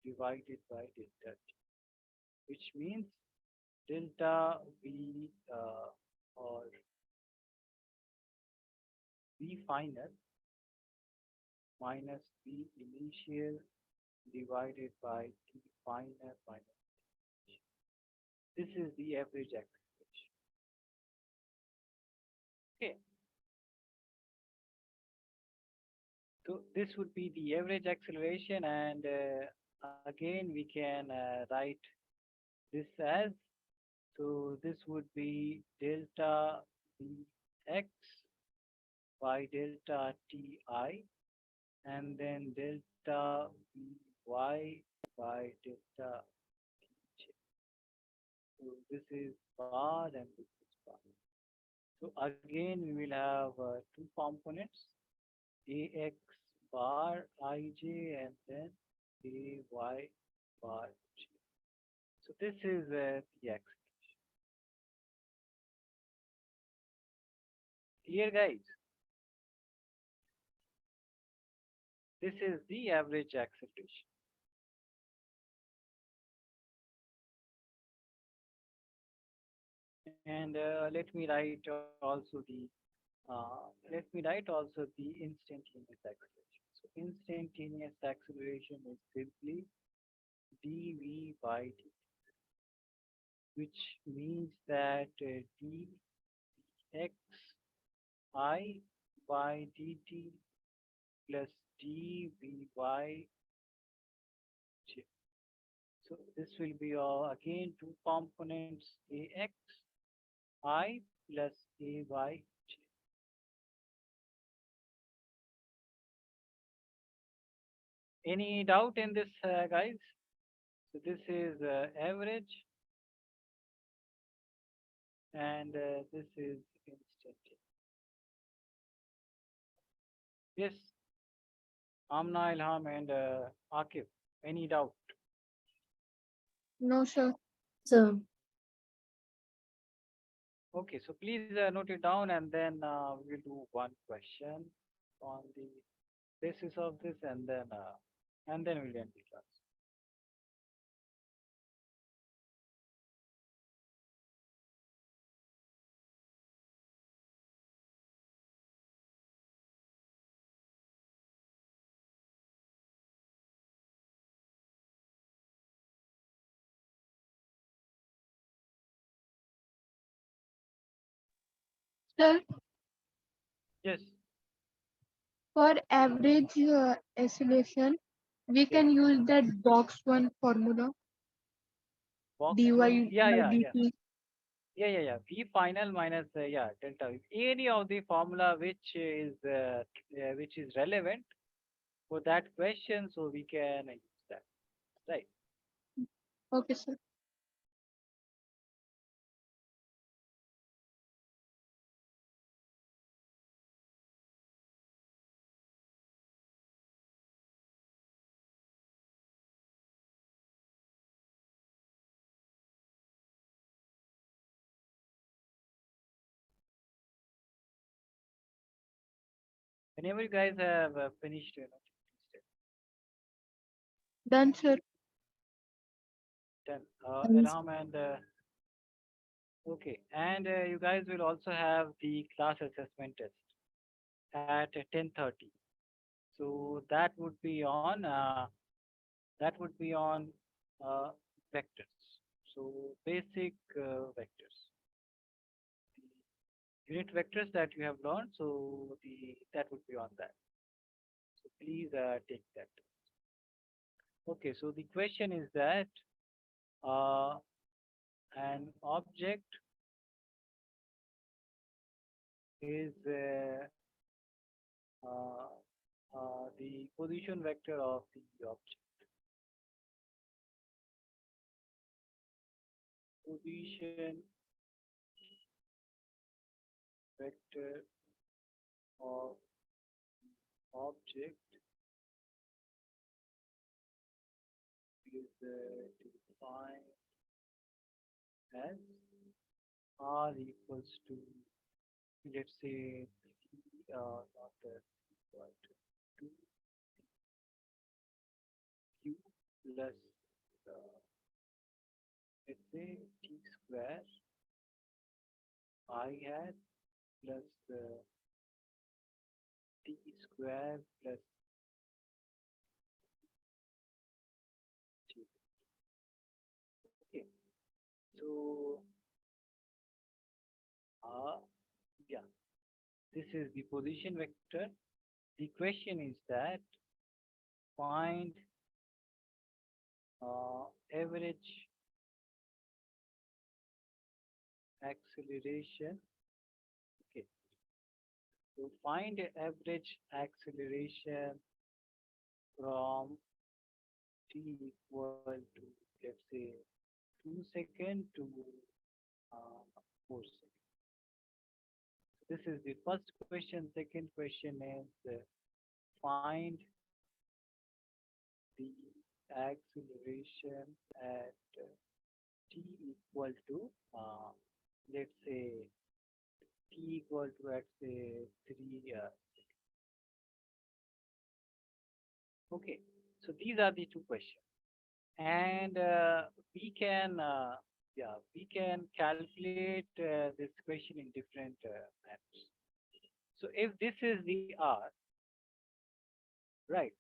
divided by delta t, which means delta v or v final minus v initial divided by t final minus t. This is the average acceleration. Okay, so this would be the average acceleration, and again we can write this as, so this would be delta Vx by delta Ti, and then delta Vy by delta Tj. So this is bar and this is bar. So again we will have two components, Ax bar Ij and then Ay bar J. So this is the x. Here guys, this is the average acceleration. And let me write also the instantaneous acceleration. So instantaneous acceleration is simply dv by dt, which means that dx I by dt plus dvy j. So this will be again two components, ax I plus ay j. Any doubt in this, guys? So this is average, and this is instant. Yes, Amna, Ilham, and Akif. Any doubt? No, sir. Sir. Okay, so please note it down, and then we'll do one question on the basis of this, and then we'll end the class. Sir, Yes, for average acceleration, we yes. can use that box one formula, Box dy one. Yeah, by yeah, yeah. dt. Yeah. V final minus yeah delta V. Any of the formula which is relevant for that question, so we can use that, right? Okay, sir. Whenever you guys have finished, please Done, sir. tell. And Ilham and okay, and you guys will also have the class assessment test at 10:30. So that would be on uh, vectors. So basic vectors, unit vectors that you have learned. So the that would be on that. So please take that. Okay. So the question is that uh, an object is uh, the position vector of the object. Position vector of object is defined as R equals to, let's say, not equal to 2q plus, uh, let's say, t square I hat plus t square plus t. Okay, so uh, yeah, this is the position vector. The question is that find average acceleration. Okay, so find average acceleration from t equal to, let's say, 2 seconds to 4 seconds. This is the first question. Second question is find the acceleration at t equal to, let's say, t equal to, let's say, 3. Okay, so these are the two questions, and we can calculate this question in different manners. So if this is the r, right,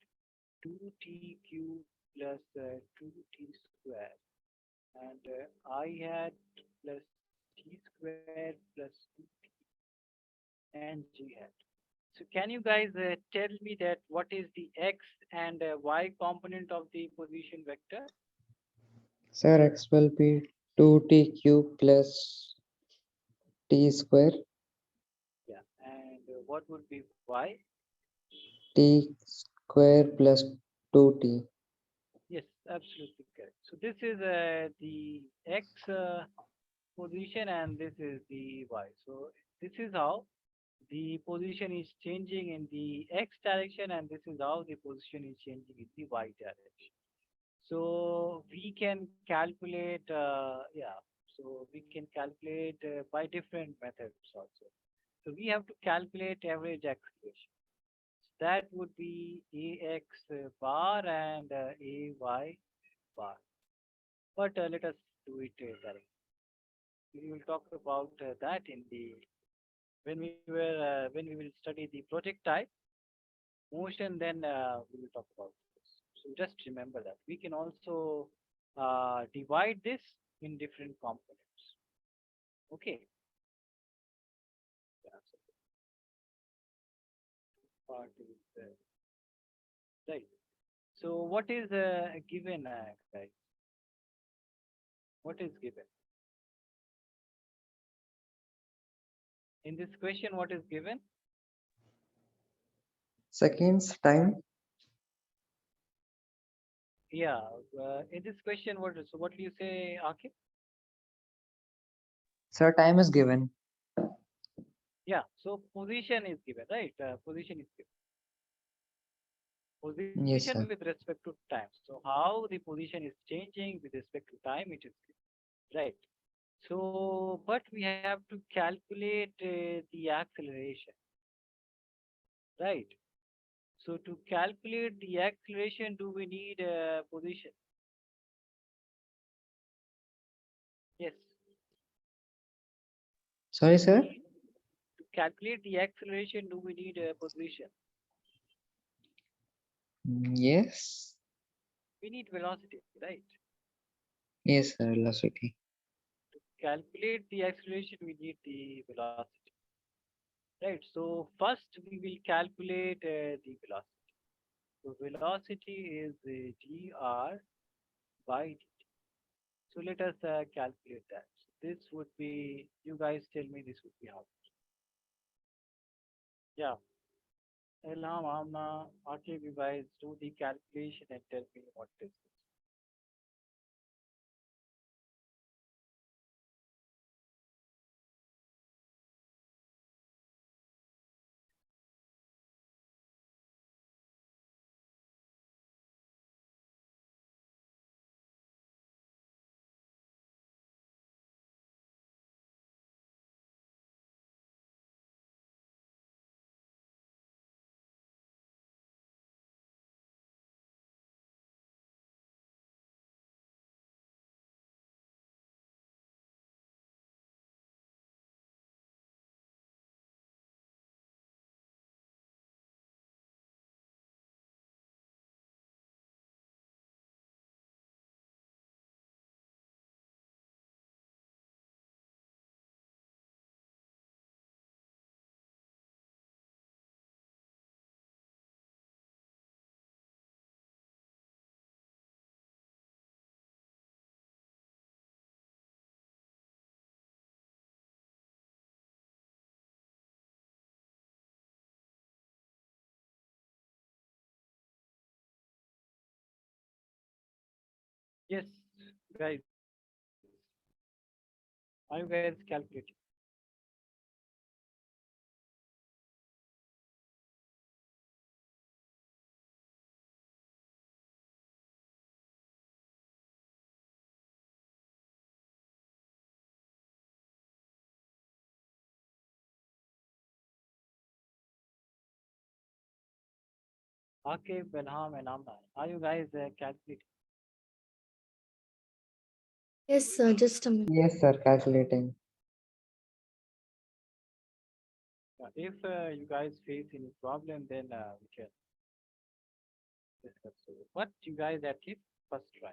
2t cube plus 2t square, and I had plus t square plus 2t and g hat. So can you guys tell me that what is the x and y component of the position vector? Sir, x will be 2t cube plus t square, Yeah, and what would be y? t square plus 2t. Yes, absolutely correct. So this is the x position and this is the y. So this is how the position is changing in the x direction and this is how the position is changing in the y direction. So we can calculate, so we can calculate by different methods also. So we have to calculate average acceleration. That would be ax bar and ay bar. But let us do it directly. We will talk about that in the when we will study the project type motion. Then we will talk about this. So just remember that we can also divide this in different components. Okay. Yeah, so part is right. So what is given, guys? What is given? In this question, what is given? Seconds time. Yeah. In this question, what do you say, Akif? Sir, time is given. Yeah. So position is given, right? Position is given. Yes, Position sir. with respect to time. So how the position is changing with respect to time, it is given, right? So, but we have to calculate the acceleration, right? So to calculate the acceleration, do we need a position? Yes. Sorry, sir. To calculate the acceleration, do we need a position? Yes. We need velocity, right? Yes, sir. Velocity. Calculate the acceleration, we need the velocity, right? So first we will calculate the velocity. So velocity is dr by dt. So let us calculate that. So this would be, you guys tell me this would be how. Yeah. Ilham, Amna, okay, you guys do the calculation and tell me what is it. Yes, guys, are you guys calculating? Akif, Belham, and Amna, are you guys calculating? Yes, sir. Just a minute. Yes, sir. Calculating. If you guys face any problem, then we can discuss. So, but you guys at least first try.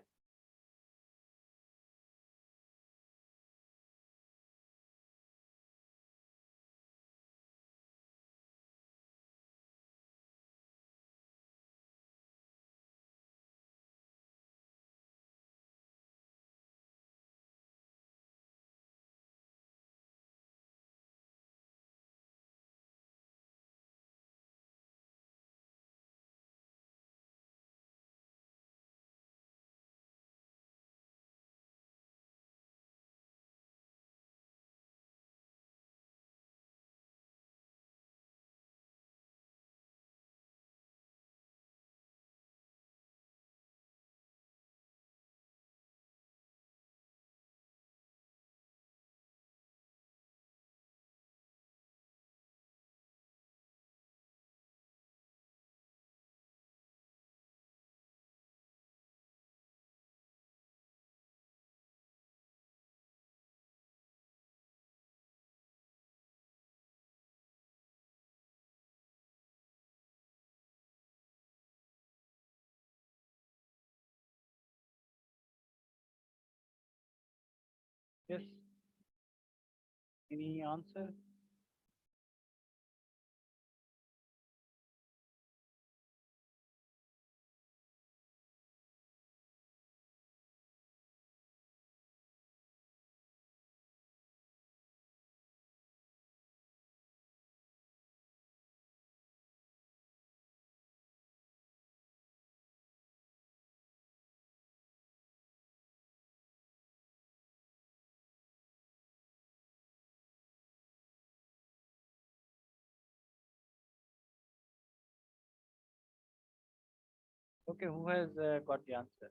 Yes. Any answer? Okay, who has got the answer?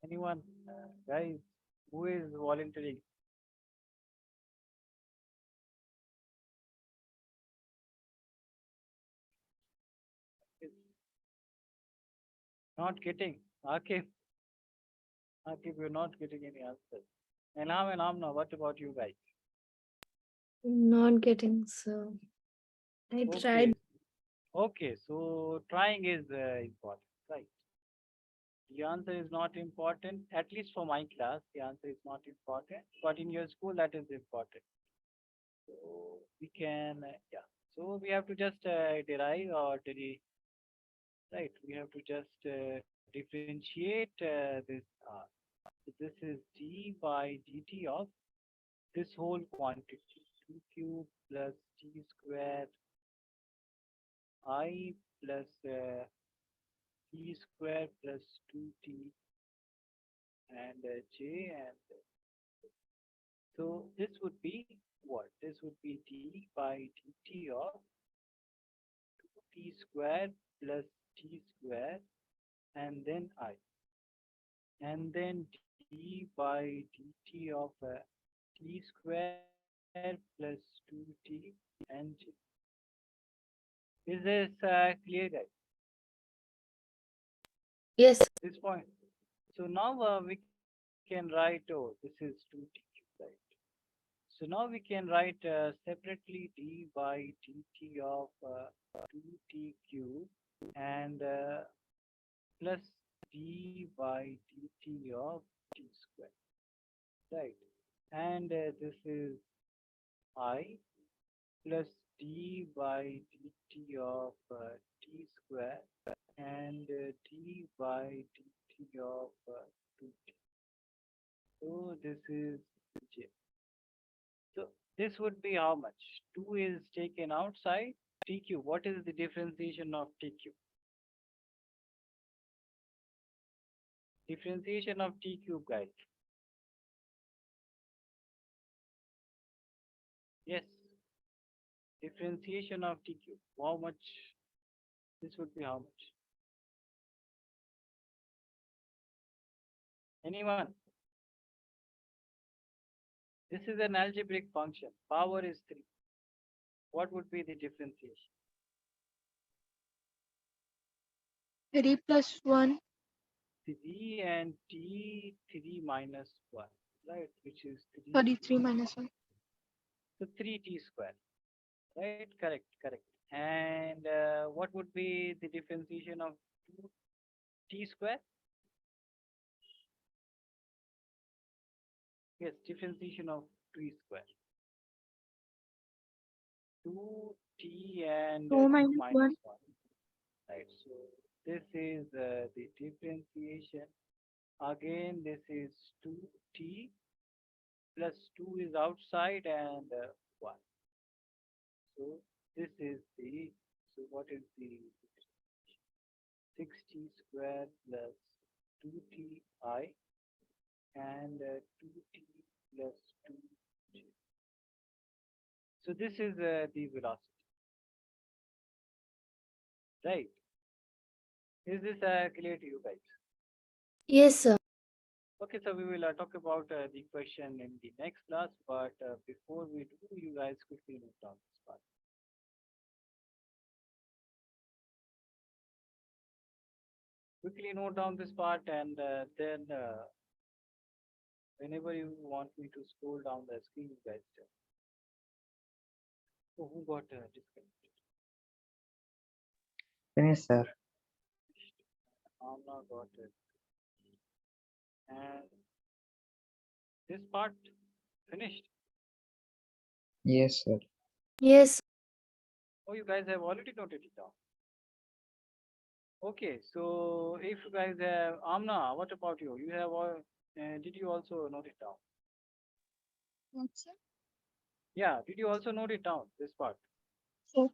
Anyone? Guys, who is volunteering? Is not getting. Akif, Akif, you're not getting any answer. Ilham and Amna, what about you guys? Not getting, so I tried. Okay, okay. So trying is important, right? The answer is not important, at least for my class. The answer is not important, but in your school that is important. So we can, yeah. So we have to just derive or right. We have to just differentiate this R. So this is d by dt of this whole quantity 2 cube plus t squared I plus t squared plus 2t and j and so this would be what? This would be d by dt of 2t squared plus t squared and then I and then d by dt of t squared plus 2t and j. Is this clear, guys? Yes. This point. So now we can write, oh, this is 2t cube, right? So now we can write separately d by dt of 2t cube and plus d by dt of t square, right? And this is I plus d by dt of t square and d by dt of 2t. So this is j. So this would be how much? 2 is taken outside. TQ, what is the differentiation of TQ? Differentiation of T cube, guys. Yes, differentiation of T cube. How much? This would be how much? Anyone? This is an algebraic function. Power is 3. What would be the differentiation? 3 plus 1. 3 and T 3 minus 1, right? Which is 3. Sorry, 3 minus 1. So 3t square, right? Correct, correct. And what would be the differentiation of 2t square? Yes, differentiation of 2 square. 2t and 2 2 minus minus 1. 1. Right. So this is the differentiation. Again, this is 2t plus 2 is outside and 1. So this is the, so what is the 6t square plus 2ti and 2t plus 2j. So this is the velocity, right? Is this clear to you guys? Yes, sir. Okay, so we will talk about the question in the next class, but before we do, you guys quickly note down this part. Quickly note down this part, and then whenever you want me to scroll down the screen, you guys tell. So who got disconnected? Finish, sir. Amna got it. And this part finished. Yes, sir. Yes. Oh, you guys have already noted it down. Okay, so if you guys have Amna, what about you? You have all, did you also note it down? What's it? Yeah, did you also note it down, this part? So,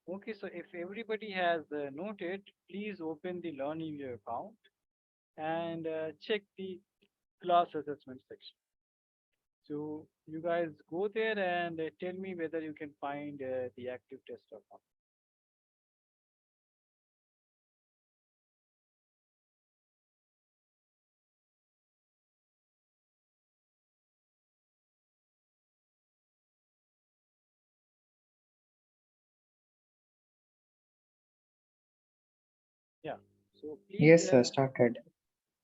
Okay, so if everybody has noted, please open the Learnivio account and check the class assessment section. So you guys go there and tell me whether you can find the active test or not. Yeah. So please. Yes, sir, started.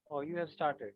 Oh, you have started.